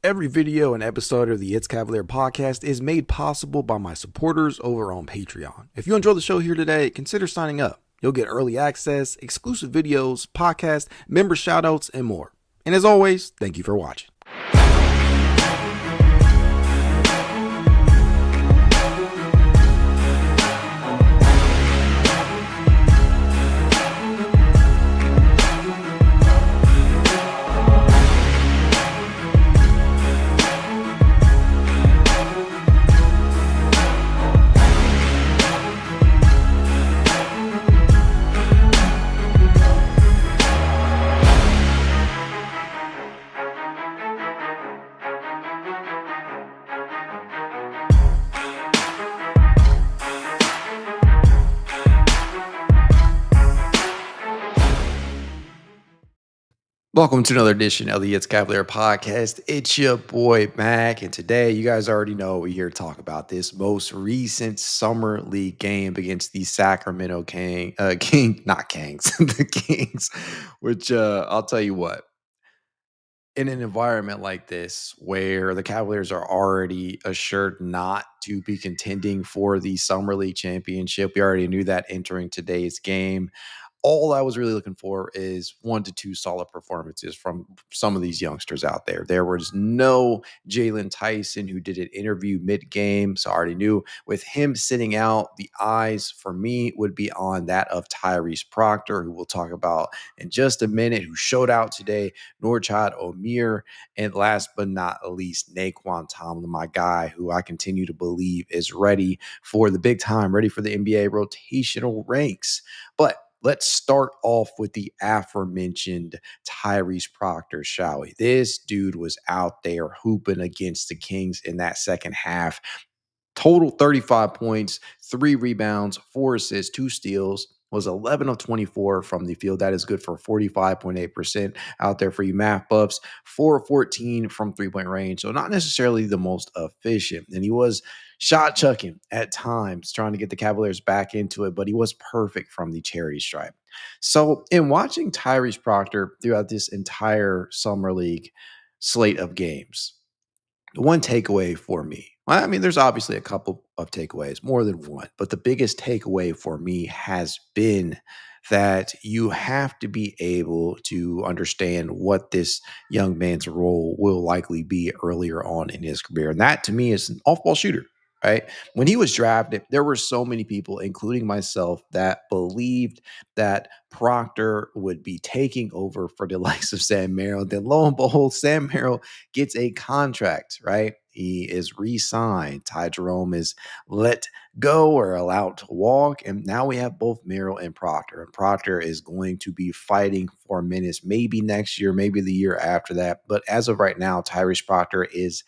Every video and episode of the It's Cavalier podcast is made possible by my supporters over on Patreon. If you enjoy the show here today, consider signing up. You'll get early access, exclusive videos, podcasts, member shoutouts, and more. And as always, thank you for watching. Welcome to another edition of the It's Cavalier podcast. It's your boy Mac, and today you guys already know we're here to talk about this most recent summer league game against the Sacramento Kings, the Kings. Which I'll tell you what, in an environment like this where the Cavaliers are already assured not to be contending for the summer league championship, we already knew that entering today's game. All I was really looking for is 1 to 2 solid performances from some of these youngsters out there. There was no Jalen Tyson, who did an interview mid-game, so I already knew with him sitting out, the eyes for me would be on that of Tyrese Proctor, who we'll talk about in just a minute, who showed out today, Norchad Omier, and last but not least, Nae'Qwan Tomlin, my guy, who I continue to believe is ready for the big time, ready for the NBA rotational ranks. But let's start off with the aforementioned Tyrese Proctor, shall we? This dude was out there hooping against the Kings in that second half. Total 35 points, 3 rebounds, 4 assists, 2 steals, was 11 of 24 from the field. That is good for 45.8% out there for you math buffs. 4 of 14 from three-point range, so not necessarily the most efficient. And he was shot chucking at times, trying to get the Cavaliers back into it, but he was perfect from the charity stripe. So in watching Tyrese Proctor throughout this entire summer league slate of games, the one takeaway for me, I mean, there's obviously a couple of takeaways, more than one, but the biggest takeaway for me has been that you have to be able to understand what this young man's role will likely be earlier on in his career. And that, to me, is an off-ball shooter. Right? When he was drafted, there were so many people, including myself, that believed that Proctor would be taking over for the likes of Sam Merrill. Then lo and behold, Sam Merrill gets a contract, right? He is re-signed. Ty Jerome is let go or allowed to walk. And now we have both Merrill and Proctor. And Proctor is going to be fighting for minutes, maybe next year, maybe the year after that. But as of right now, Tyrese Proctor is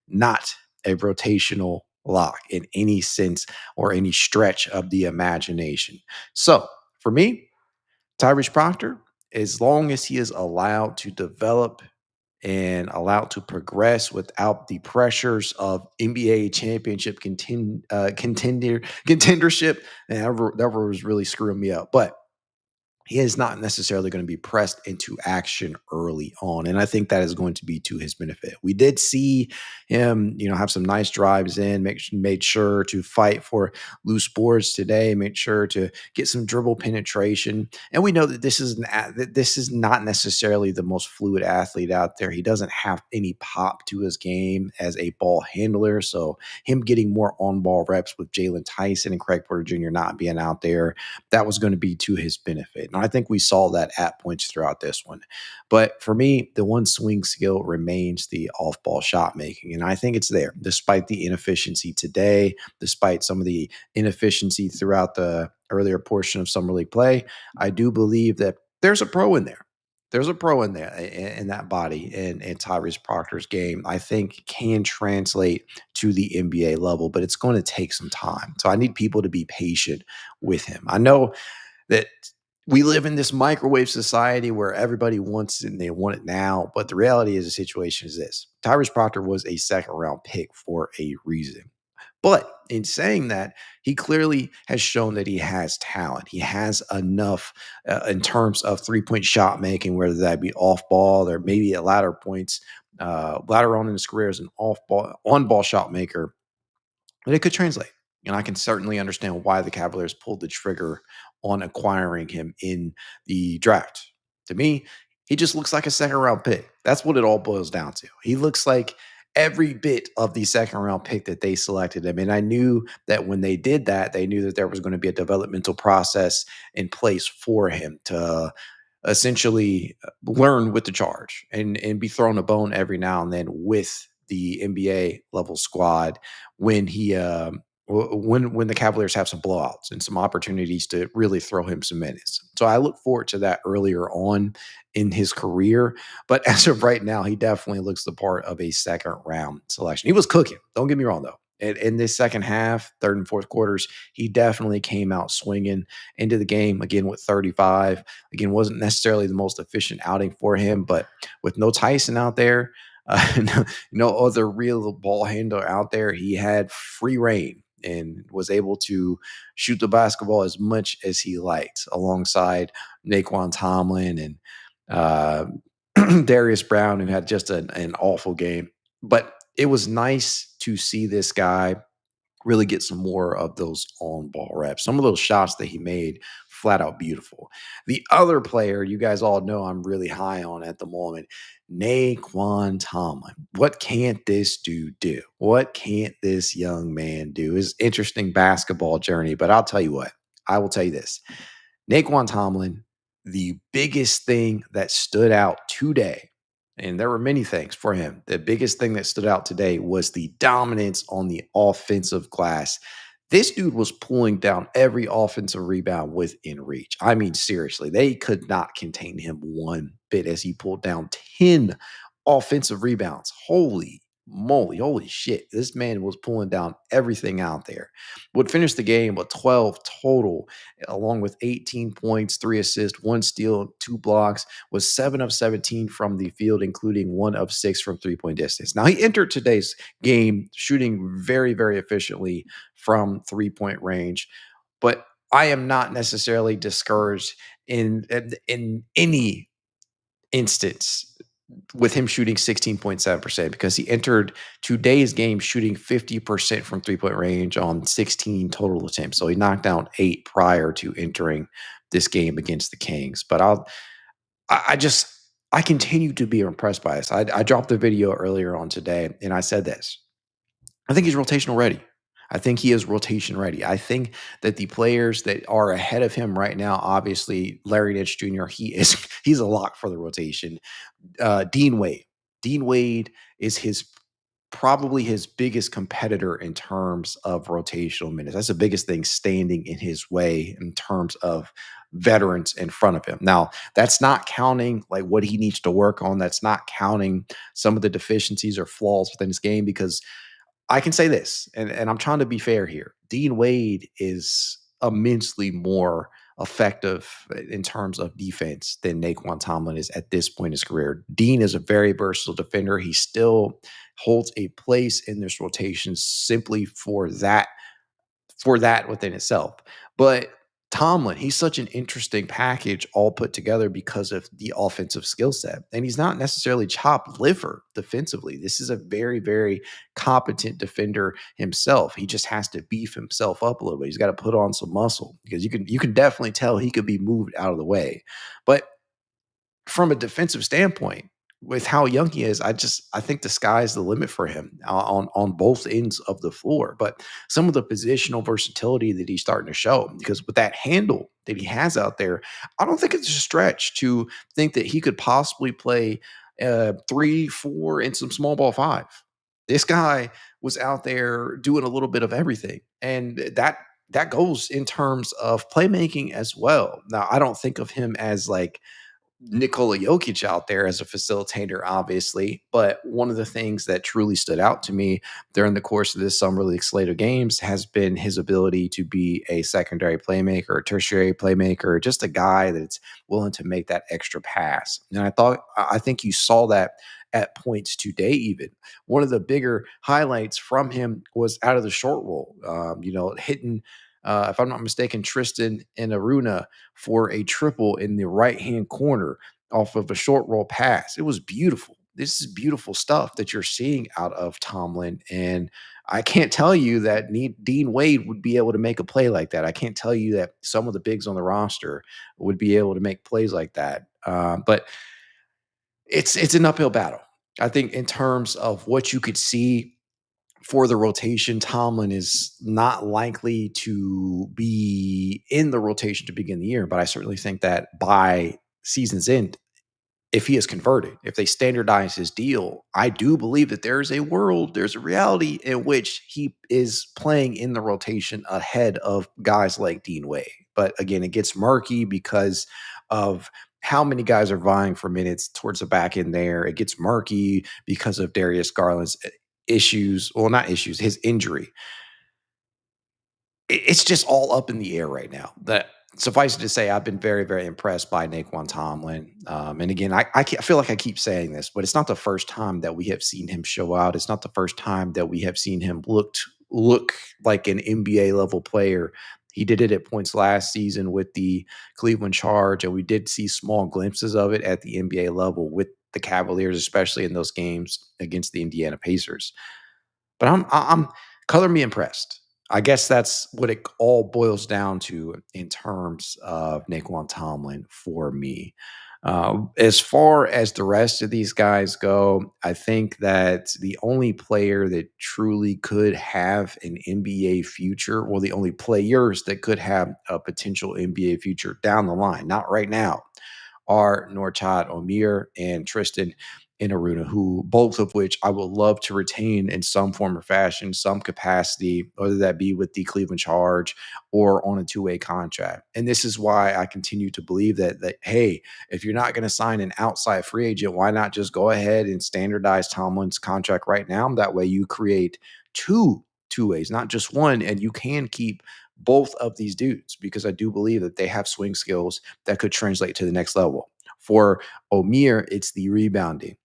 not a rotational lock in any sense or any stretch of the imagination. So for me, Tyrese Proctor, as long as he is allowed to develop and allowed to progress without the pressures of NBA championship contendership, and that was really screwing me up. But he is not necessarily going to be pressed into action early on. And I think that is going to be to his benefit. We did see him, have some nice drives in, made sure to fight for loose boards today, made sure to get some dribble penetration. And we know that this is not necessarily the most fluid athlete out there. He doesn't have any pop to his game as a ball handler. So him getting more on-ball reps with Jalen Tyson and Craig Porter Jr. not being out there, that was going to be to his benefit. And I think we saw that at points throughout this one. But for me, the one swing skill remains the off-ball shot making. And I think it's there, despite the inefficiency today, despite some of the inefficiency throughout the earlier portion of summer league play. I do believe that there's a pro in there. There's a pro in there in that body, and Tyrese Proctor's game, I think, can translate to the NBA level, but it's going to take some time. So I need people to be patient with him. I know that we live in this microwave society where everybody wants it and they want it now. But the reality is the situation is this. Tyrese Proctor was a second-round pick for a reason. But in saying that, he clearly has shown that he has talent. He has enough in terms of three-point shot making, whether that be off ball or maybe at latter points, later on in his career as an on ball shot maker, but it could translate. And I can certainly understand why the Cavaliers pulled the trigger on acquiring him in the draft. To me, he just looks like a second round pick. That's what it all boils down to. He looks like every bit of the second round pick that they selected him. And I knew that when they did that, they knew that there was going to be a developmental process in place for him to essentially learn with the charge and be thrown a bone every now and then with the NBA level squad when he when the Cavaliers have some blowouts and some opportunities to really throw him some minutes. So I look forward to that earlier on in his career. But as of right now, he definitely looks the part of a second round selection. He was cooking. Don't get me wrong though. In this second half, third and fourth quarters, he definitely came out swinging into the game again with 35. Again, wasn't necessarily the most efficient outing for him, but with no Tyson out there, no other real ball handler out there, he had free reign and was able to shoot the basketball as much as he liked alongside Nae'Qwan Tomlin and uh, Darius Brown, who had just an awful game. But it was nice to see this guy really get some more of those on ball reps. Some of those shots that he made, flat out beautiful. The other player you guys all know I'm really high on at the moment, Nae'Qwan Tomlin. What can't this dude do? What can't this young man do? His interesting basketball journey, but I'll tell you what, I will tell you this. Nae'Qwan Tomlin, the biggest thing that stood out today, and there were many things for him. The biggest thing that stood out today was the dominance on the offensive glass. This dude was pulling down every offensive rebound within reach. I mean, seriously, they could not contain him one bit as he pulled down 10 offensive rebounds. Holy moly, holy shit. This man was pulling down everything out there. Would finish the game with 12 total, along with 18 points, 3 assists, 1 steal, 2 blocks, was 7 of 17 from the field, including 1 of 6 from 3 point distance. Now, he entered today's game shooting very, very efficiently from 3 point range, but I am not necessarily discouraged in any instance with him shooting 16.7% because he entered today's game shooting 50% from 3 point range on 16 total attempts. So he knocked down 8 prior to entering this game against the Kings. But I just, I continue to be impressed by this. I dropped the video earlier on today and I said this. I think he's rotational ready. I think he is rotation ready. I think that the players that are ahead of him right now, obviously Larry Nitz Jr., he's a lock for the rotation. Dean Wade. Dean Wade is his probably his biggest competitor in terms of rotational minutes. That's the biggest thing standing in his way in terms of veterans in front of him. Now, that's not counting like what he needs to work on. That's not counting some of the deficiencies or flaws within his game because I can say this, and I'm trying to be fair here. Dean Wade is immensely more effective in terms of defense than Nae'Qwan Tomlin is at this point in his career. Dean is a very versatile defender. He still holds a place in this rotation simply for that within itself. But Tomlin, he's such an interesting package all put together because of the offensive skill set. And he's not necessarily chopped liver defensively. This is a very, very competent defender himself. He just has to beef himself up a little bit. He's got to put on some muscle because you can definitely tell he could be moved out of the way. But from a defensive standpoint, with how young he is, I think the sky's the limit for him on both ends of the floor. But some of the positional versatility that he's starting to show, because with that handle that he has out there, I don't think it's a stretch to think that he could possibly play 3, 4, and some small ball 5. This guy was out there doing a little bit of everything, and that goes in terms of playmaking as well. Now, I don't think of him as like Nikola Jokic out there as a facilitator, obviously. But one of the things that truly stood out to me during the course of this summer league slate of games has been his ability to be a secondary playmaker, a tertiary playmaker, just a guy that's willing to make that extra pass. And I think you saw that at points today, even. One of the bigger highlights from him was out of the short roll, hitting. If I'm not mistaken, Tristan and Aruna for a triple in the right hand corner off of a short roll pass. It was beautiful. this is beautiful stuff that you're seeing out of Tomlin. And I can't tell you that Dean Wade would be able to make a play like that. I can't tell you that some of the bigs on the roster would be able to make plays like that. But it's an uphill battle. I think in terms of what you could see for the rotation, Tomlin is not likely to be in the rotation to begin the year, but I certainly think that by season's end, if he is converted, if they standardize his deal, I do believe that there is a world, there's a reality in which he is playing in the rotation ahead of guys like Dean Wade. But again, it gets murky because of how many guys are vying for minutes towards the back end there. It gets murky because of Darius Garland's issues, well, not issues, his injury. It's just all up in the air right now. That suffice it to say, I've been very, very impressed by Nae'Qwan Tomlin. And again, I feel like I keep saying this, but it's not the first time that we have seen him show out. It's not the first time that we have seen him look like an NBA level player. He did it at points last season with the Cleveland Charge, and we did see small glimpses of it at the NBA level with the Cavaliers, especially in those games against the Indiana Pacers. But I'm color me impressed. I guess that's what it all boils down to in terms of Nae'Qwan Tomlin for me. As far as the rest of these guys go, I think that the only player that truly could have an NBA future, well, the only players that could have a potential NBA future down the line, not right now, are Norchad Omir and Tristan Enaruna, who both of which I would love to retain in some form or fashion, some capacity, whether that be with the Cleveland Charge or on a two-way contract. And this is why I continue to believe that hey, if you're not going to sign an outside free agent, why not just go ahead and standardize Tomlin's contract right now? That way you create two ways, not just one, and you can keep both of these dudes because I do believe that they have swing skills that could translate to the next level. For Omir, it's the rebounding.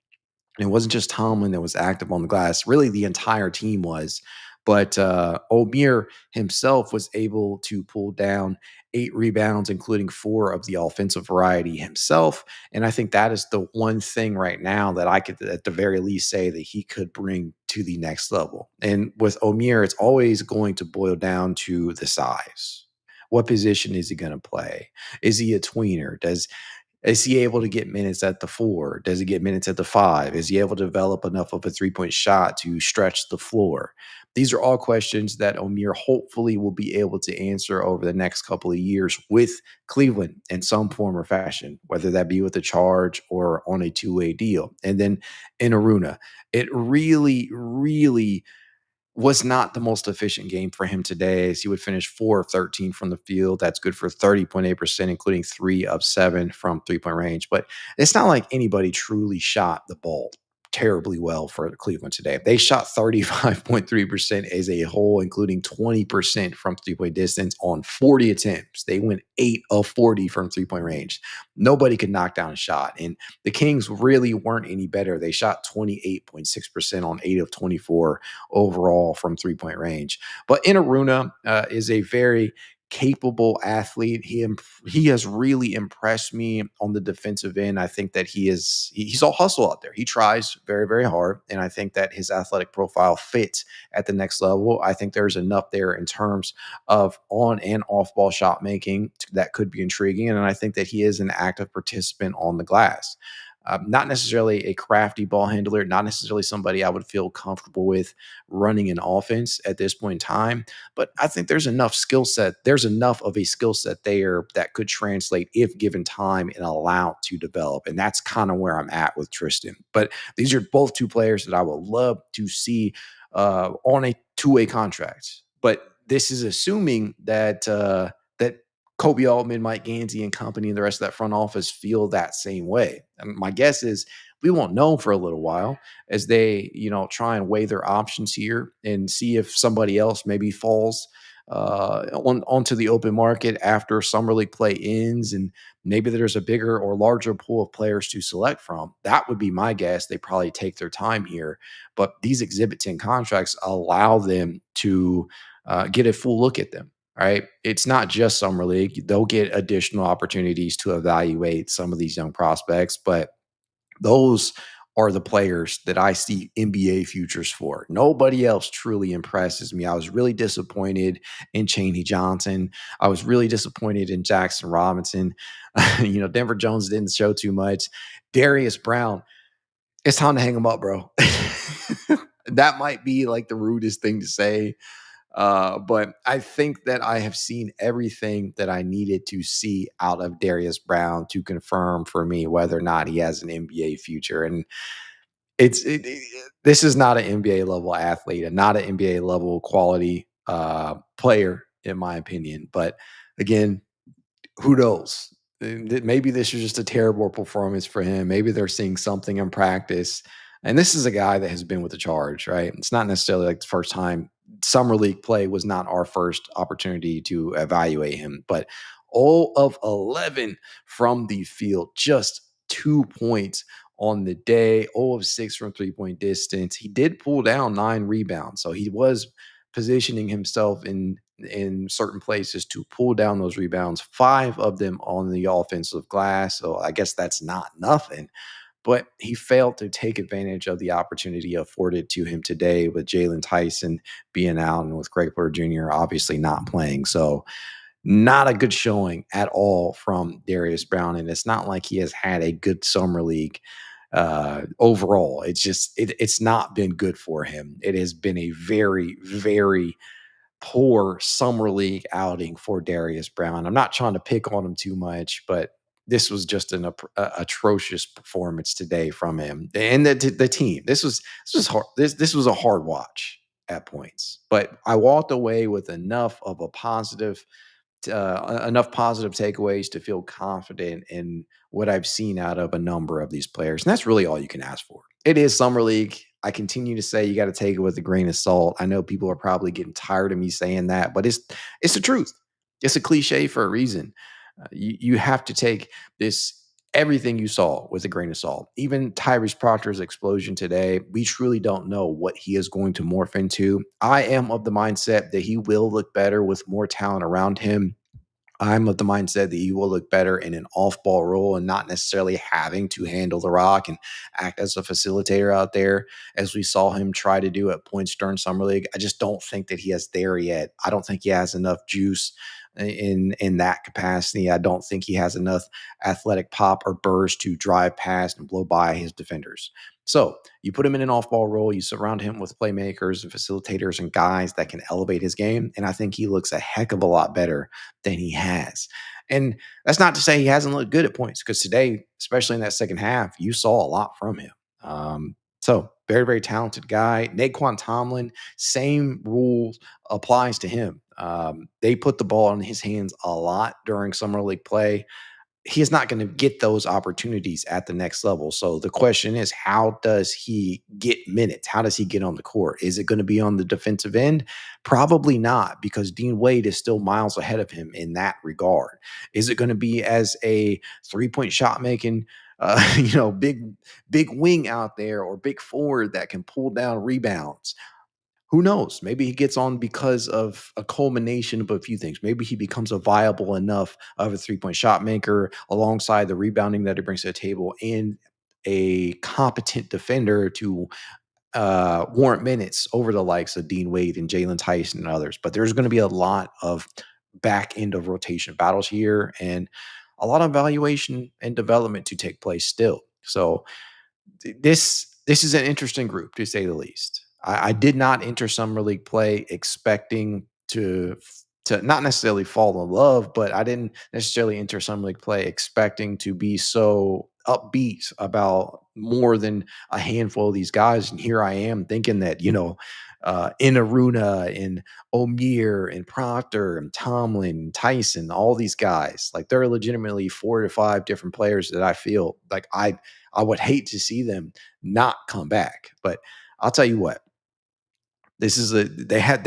And it wasn't just Tomlin that was active on the glass. Really, the entire team was. But Omir himself was able to pull down 8 rebounds, including 4 of the offensive variety himself. And I think that is the one thing right now that I could, at the very least, say that he could bring to the next level. And with Omir, it's always going to boil down to the size. What position is he going to play? Is he a tweener? Is he able to get minutes at the 4? Does he get minutes at the 5? Is he able to develop enough of a three-point shot to stretch the floor? These are all questions that Omir hopefully will be able to answer over the next couple of years with Cleveland in some form or fashion, whether that be with a charge or on a two-way deal. And then in Aruna, it really, really was not the most efficient game for him today as he would finish 4 of 13 from the field. That's good for 30.8%, including 3 of 7 from three-point range. But it's not like anybody truly shot the ball terribly well for Cleveland today. They shot 35.3% as a whole, including 20% from three-point distance on 40 attempts. They went 8 of 40 from three-point range. Nobody could knock down a shot. And the Kings really weren't any better. They shot 28.6% on 8 of 24 overall from three-point range. But Inaruna is a very capable athlete. He has really impressed me on the defensive end. I think that he's all hustle out there. He tries very, very hard, and I think that his athletic profile fits at the next level. I think there's enough there in terms of on and off ball shot making that could be intriguing, and I think that he is an active participant on the glass. Not necessarily a crafty ball handler, not necessarily somebody I would feel comfortable with running an offense at this point in time. But I think there's enough skill set. There's enough of a skill set there that could translate if given time and allowed to develop. And that's kind of where I'm at with Tristan. But these are both two players that I would love to see on a two-way contract. But this is assuming that Kobe Altman, Mike Gansey, and company and the rest of that front office feel that same way. And my guess is we won't know for a little while as they, try and weigh their options here and see if somebody else maybe falls onto the open market after summer league play ends, and maybe there's a bigger or larger pool of players to select from. That would be my guess. They probably take their time here, but these Exhibit 10 contracts allow them to get a full look at them. Right. It's not just summer league. They'll get additional opportunities to evaluate some of these young prospects, but those are the players that I see NBA futures for. Nobody else truly impresses me. I was really disappointed in Chaney Johnson. I was really disappointed in Jackson Robinson. Denver Jones didn't show too much. Darius Brown, it's time to hang him up, bro. That might be like the rudest thing to say. But I think that I have seen everything that I needed to see out of Darius Brown to confirm for me whether or not he has an NBA future. And this is not an NBA level athlete and not an NBA level quality player, in my opinion. But again, who knows? Maybe this is just a terrible performance for him. Maybe they're seeing something in practice. And this is a guy that has been with the Charge, right? It's not necessarily like the first time. Summer League play was not our first opportunity to evaluate him, but all of 11 from the field, just 2 points on the day, 0 of 6 from 3-point distance. He did pull down 9 rebounds, so he was positioning himself in certain places to pull down those rebounds, 5 of them on the offensive glass. So I guess that's not nothing. But he failed to take advantage of the opportunity afforded to him today with Jalen Tyson being out and with Greg Porter Jr. obviously not playing. So not a good showing at all from Darius Brown. And it's not like he has had a good summer league overall. It's not been good for him. It has been a very, very poor summer league outing for Darius Brown. I'm not trying to pick on him too much, but this was just an atrocious performance today from him and the team. This was hard. This was a hard watch at points, but I walked away with enough positive takeaways to feel confident in what I've seen out of a number of these players. And that's really all you can ask for. It is Summer League. I continue to say you got to take it with a grain of salt. I know people are probably getting tired of me saying that, but it's the truth. It's a cliche for a reason. You have to take this everything you saw with a grain of salt. Even Tyrese Proctor's explosion today, we truly don't know what he is going to morph into. I am of the mindset that he will look better with more talent around him. I'm of the mindset that he will look better in an off ball role and not necessarily having to handle the rock and act as a facilitator out there, as we saw him try to do at points during Summer League. I just don't think that he has there yet. I don't think he has enough juice in that capacity. I don't think he has enough athletic pop or burst to drive past and blow by his defenders. So you put him in an off-ball role, you surround him with playmakers and facilitators and guys that can elevate his game, and I think he looks a heck of a lot better than he has. And that's not to say he hasn't looked good at points, because today, especially in that second half, you saw a lot from him. So very, very talented guy. Nae'Qwan Tomlin, same rule applies to him. They put the ball in his hands a lot during summer league play. He is not going to get those opportunities at the next level. So the question is, how does he get minutes? How does he get on the court? Is it going to be on the defensive end? Probably not, because Dean Wade is still miles ahead of him in that regard. Is it going to be as a 3-point shot making, big wing out there, or big forward that can pull down rebounds? Who knows? Maybe he gets on because of a culmination of a few things. Maybe he becomes a viable enough of a 3-point shot maker alongside the rebounding that he brings to the table and a competent defender to warrant minutes over the likes of Dean Wade and Jalen Tyson and others. But there's going to be a lot of back end of rotation battles here and a lot of evaluation and development to take place still. So this is an interesting group, to say the least. I did not enter summer league play expecting to not necessarily fall in love, but I didn't necessarily enter summer league play expecting to be so upbeat about more than a handful of these guys. And here I am thinking that, Inaruna and Omir and Proctor and Tomlin and Tyson, all these guys, like they're legitimately 4 to 5 different players that I feel like I would hate to see them not come back. But I'll tell you what, this is they are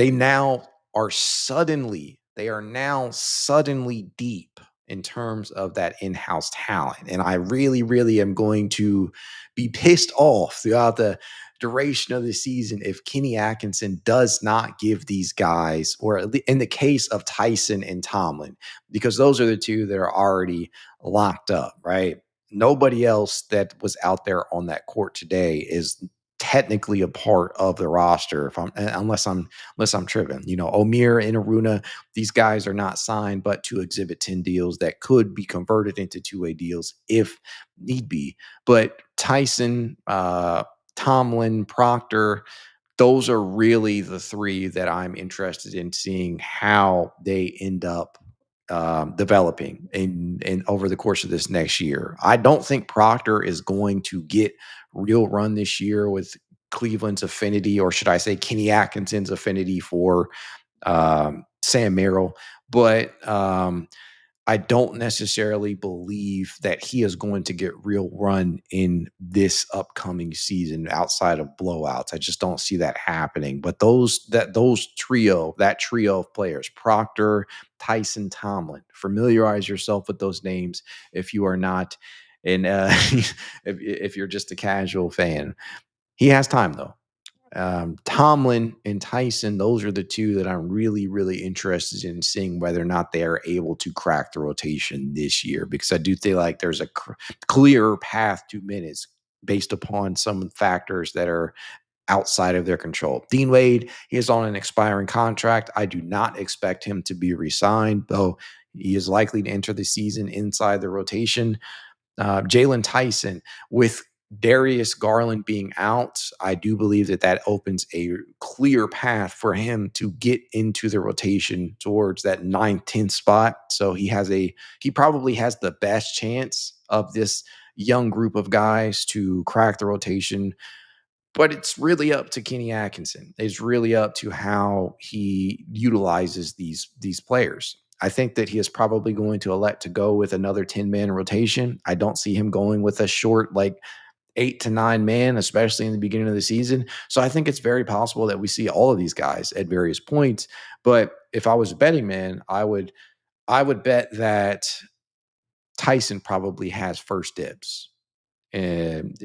now suddenly deep in terms of that in-house talent. And I really, really am going to be pissed off throughout the duration of the season if Kenny Atkinson does not give these guys, or in the case of Tyson and Tomlin, because those are the two that are already locked up, right? nobody else that was out there on that court today is technically a part of the roster if I'm unless I'm tripping. Omir and Aruna, these guys are not signed but to Exhibit 10 deals that could be converted into two-way deals if need be. But Tyson, Tomlin, Proctor, those are really the three that I'm interested in seeing how they end up developing in over the course of this next year. I don't think Proctor is going to get real run this year with Cleveland's affinity, or should I say Kenny Atkinson's affinity for Sam Merrill. But I don't necessarily believe that he is going to get real run in this upcoming season outside of blowouts. I just don't see that happening. But that trio of players, Proctor, Tyson, Tomlin, familiarize yourself with those names if you are not and if you're just a casual fan. He has time though. Tomlin and Tyson, those are the two that I'm really, really interested in seeing whether or not they are able to crack the rotation this year, because I do feel like there's a clear path to minutes based upon some factors that are outside of their control. Dean Wade, he is on an expiring contract. I do not expect him to be re-signed, though he is likely to enter the season inside the rotation. Jalen Tyson, with Darius Garland being out, I do believe that opens a clear path for him to get into the rotation towards that 9th, 10th spot. So he probably has the best chance of this young group of guys to crack the rotation. But it's really up to Kenny Atkinson. It's really up to how he utilizes these players. I think that he is probably going to elect to go with another 10-man rotation. I don't see him going with a short, like 8 to 9 man, especially in the beginning of the season. So I think it's very possible that we see all of these guys at various points. But if I was a betting man, I would bet that Tyson probably has first dibs. And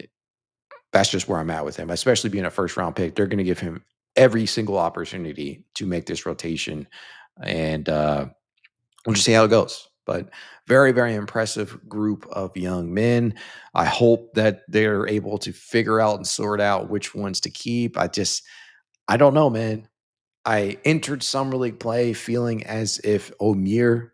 that's just where I'm at with him, especially being a first round pick. They're going to give him every single opportunity to make this rotation. And we'll just see how it goes. But very, very impressive group of young men. I hope that they're able to figure out and sort out which ones to keep. I don't know, man. I entered summer league play feeling as if Omir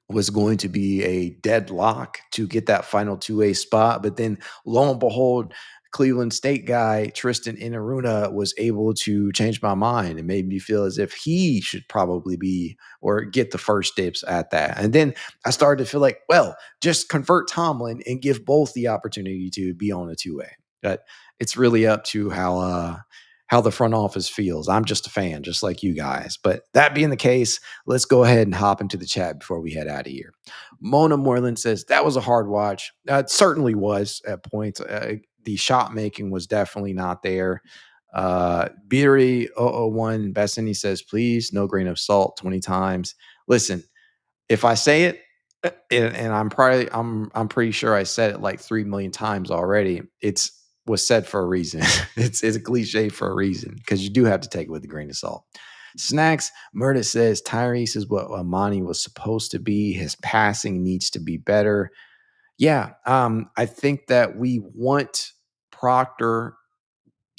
was going to be a deadlock to get that final two-way spot. But then lo and behold, Cleveland State guy Tristan Inaruna was able to change my mind and made me feel as if he should probably be or get the first dips at that. And then I started to feel like, well, just convert Tomlin and give both the opportunity to be on a two-way. But it's really up to how the front office feels. I'm just a fan, just like you guys. But that being the case, let's go ahead and hop into the chat before we head out of here. Mona Moreland says, that was a hard watch. It certainly was at points. The shot making was definitely not there. Beery 001 Bessany says, please, no grain of salt 20 times. Listen, if I say it, and I'm pretty sure I said it like 3 million times already. It's was said for a reason. it's a cliche for a reason, because you do have to take it with a grain of salt. Snacks Murda says Tyrese is what Emoni was supposed to be. His passing needs to be better. Yeah, I think that we want Proctor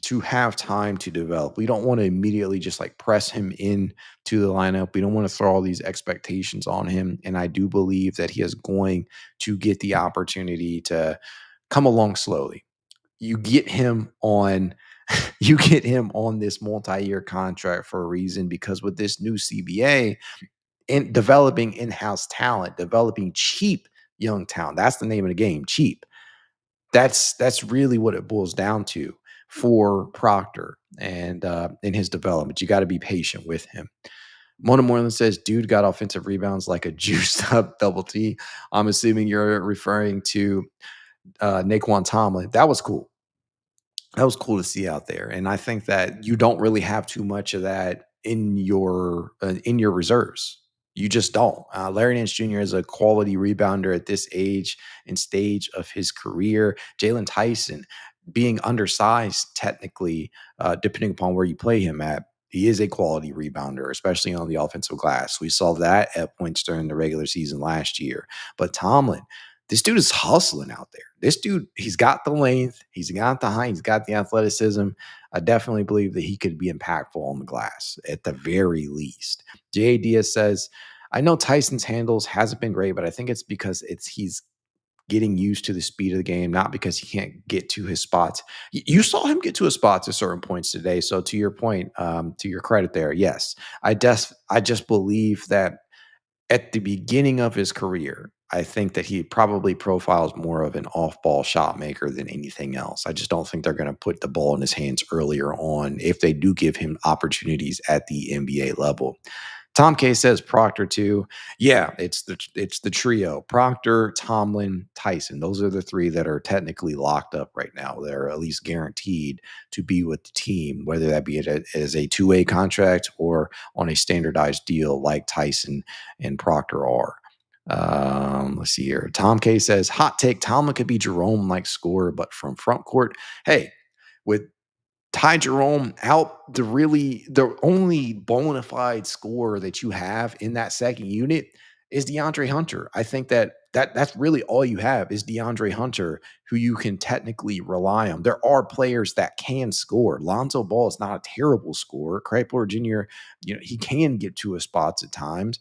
to have time to develop. We don't want to immediately just like press him in to the lineup. We don't want to throw all these expectations on him. And I do believe that he is going to get the opportunity to come along slowly. You get him on this multi-year contract for a reason, because with this new CBA and developing in-house talent, developing cheap young talent, that's the name of the game, cheap. That's really what it boils down to for Proctor and in his development. You got to be patient with him. Mona Moreland says, dude got offensive rebounds like a juiced up double T. I'm assuming you're referring to Nae'Qwan Tomlin. That was cool. That was cool to see out there. And I think that you don't really have too much of that in your reserves. You just don't. Larry Nance Jr. is a quality rebounder at this age and stage of his career. Jalen Tyson, being undersized technically, depending upon where you play him at, he is a quality rebounder, especially on the offensive glass. We saw that at points during the regular season last year. But Tomlin, This dude is hustling out there. This dude, he's got the length, he's got the height, he's got the athleticism. I definitely believe that he could be impactful on the glass at the very least. Jay Diaz says, I know Tyson's handles hasn't been great, but I think it's because he's getting used to the speed of the game, not because he can't get to his spots. You saw him get to his spots at certain points today. So to your point, to your credit there, yes, I just believe that at the beginning of his career, I think that he probably profiles more of an off-ball shot maker than anything else. I just don't think they're going to put the ball in his hands earlier on if they do give him opportunities at the NBA level. Tom K says Proctor too. Yeah, it's the trio: Proctor, Tomlin, Tyson. Those are the three that are technically locked up right now. They're at least guaranteed to be with the team, whether that be as a two-way contract or on a standardized deal like Tyson and Proctor are. Let's see here. Tom K says, hot take: Tomlin could be Jerome like scorer, but from front court. Hey, with Ty Jerome out, the only bona fide scorer that you have in that second unit is DeAndre Hunter. I think that's really all you have is DeAndre Hunter, who you can technically rely on. There are players that can score. Lonzo Ball is not a terrible scorer. Craig Porter Jr., he can get to his spots at times.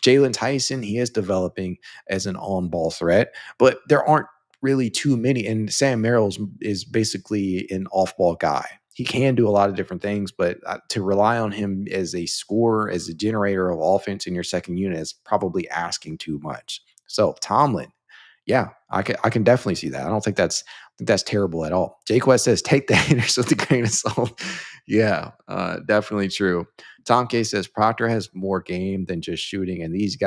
Jalen Tyson, he is developing as an on-ball threat, but there aren't really too many. And Sam Merrill is basically an off-ball guy. He can do a lot of different things, but to rely on him as a scorer, as a generator of offense in your second unit is probably asking too much. So Tomlin, yeah, I can definitely see that. I don't think that's terrible at all. Jay Quest says, take the haters with a grain of salt. Yeah, definitely true. Tom K says Proctor has more game than just shooting, and these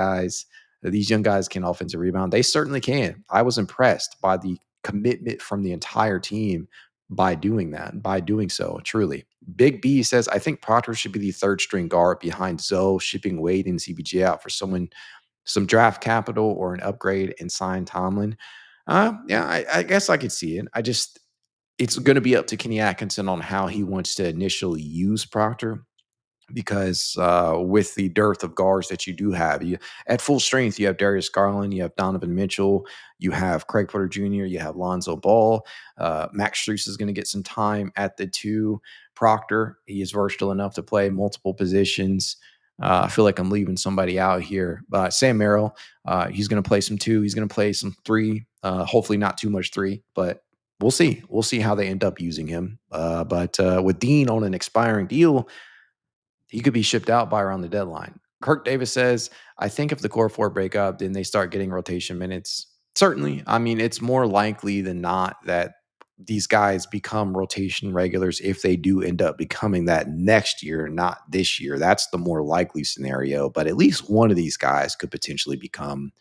young guys can offensive rebound. They certainly can. I was impressed by the commitment from the entire team by doing that, by doing so, truly. Big B says, I think Proctor should be the third string guard behind Zoe, shipping Wade and CBJ out for some draft capital or an upgrade and sign Tomlin. Yeah, I guess I could see it. It's going to be up to Kenny Atkinson on how he wants to initially use Proctor because with the dearth of guards that you do have, you at full strength, you have Darius Garland, you have Donovan Mitchell, you have Craig Porter Jr., you have Lonzo Ball. Max Strus is going to get some time at the two. Proctor, he is versatile enough to play multiple positions. I feel like I'm leaving somebody out here. Sam Merrill, he's going to play some two. He's going to play some three. Hopefully not too much three, but we'll see. We'll see how they end up using him. But with Dean on an expiring deal, he could be shipped out by around the deadline. Kirk Davis says, I think if the core four break up, then they start getting rotation minutes. Certainly. I mean, it's more likely than not that these guys become rotation regulars if they do end up becoming that next year, not this year. That's the more likely scenario. But at least one of these guys could potentially become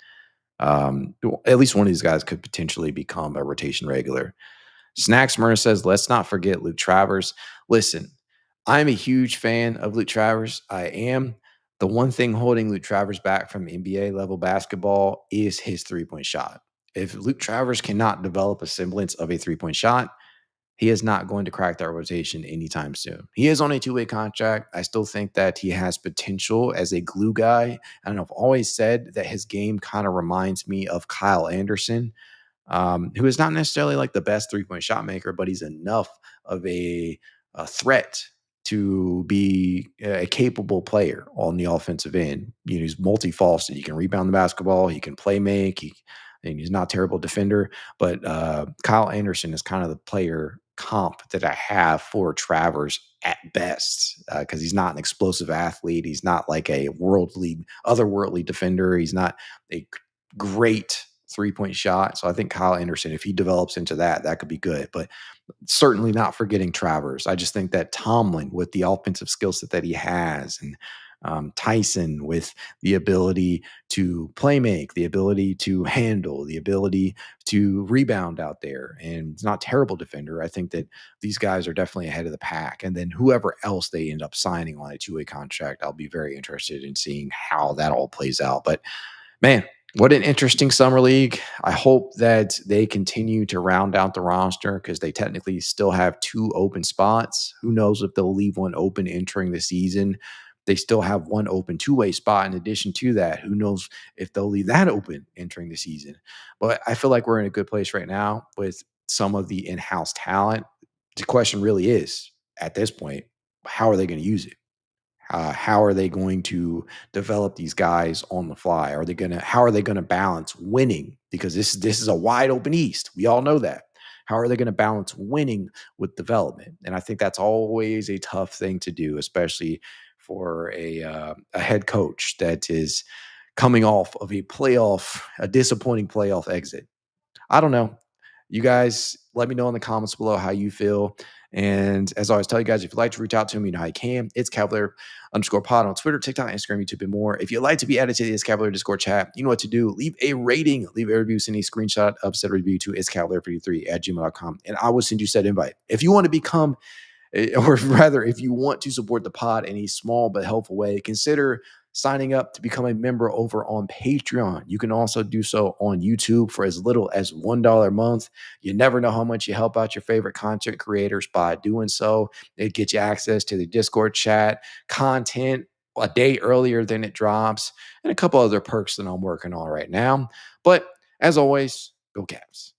at least one of these guys could potentially become a rotation regular. Snacks Murray says, let's not forget Luke Travers. Listen, I'm a huge fan of Luke Travers. I am. The one thing holding Luke Travers back from NBA level basketball is his 3-point shot. If Luke Travers cannot develop a semblance of a 3-point shot, he is not going to crack that rotation anytime soon. He is on a two-way contract. I still think that he has potential as a glue guy. And I've always said that his game kind of reminds me of Kyle Anderson, who is not necessarily like the best 3-point shot maker, but he's enough of a threat to be a capable player on the offensive end. He's multifaceted. He can rebound the basketball. He can play make. And he's not a terrible defender. But Kyle Anderson is kind of the player comp that I have for Travers at best because he's not an explosive athlete. He's not like a otherworldly defender. He's not a great 3-point shot. So I think Kyle Anderson, if he develops into that, that could be good. But certainly not forgetting Travers. I just think that Tomlin, with the offensive skill set that he has, and Tyson with the ability to play make, the ability to handle, the ability to rebound out there, and it's not a terrible defender. I think that these guys are definitely ahead of the pack. And then whoever else they end up signing on a two-way contract, I'll be very interested in seeing how that all plays out. But man, what an interesting summer league. I hope that they continue to round out the roster because they technically still have two open spots. Who knows if they'll leave one open entering the season. they still have one open two-way spot in addition to that. Who knows if they'll leave that open entering the season? But I feel like we're in a good place right now with some of the in-house talent. The question really is, at this point, how are they going to use it? How are they going to develop these guys on the fly? Are they gonna How are they gonna balance winning? Because this is a wide open East. We all know that. How are they gonna balance winning with development? And I think that's always a tough thing to do, especially for a head coach that is coming off of a disappointing playoff exit. I don't know. You guys, let me know in the comments below how you feel. And as I always tell you guys, if you'd like to reach out to me, you know how you can. It's Cavalier_pod on Twitter, TikTok, Instagram, YouTube, and more. If you'd like to be added to the It's Cavalier Discord chat, you know what to do. Leave a rating, leave a review, send a screenshot of said review to It's Cavalier33 at gmail.com, and I will send you said invite. If you want to become or rather, if you want to support the pod in a small but helpful way, consider signing up to become a member over on Patreon. You can also do so on YouTube for as little as $1 a month. You never know how much you help out your favorite content creators by doing so. It gets you access to the Discord chat, content a day earlier than it drops, and a couple other perks that I'm working on right now. But as always, go Cavs.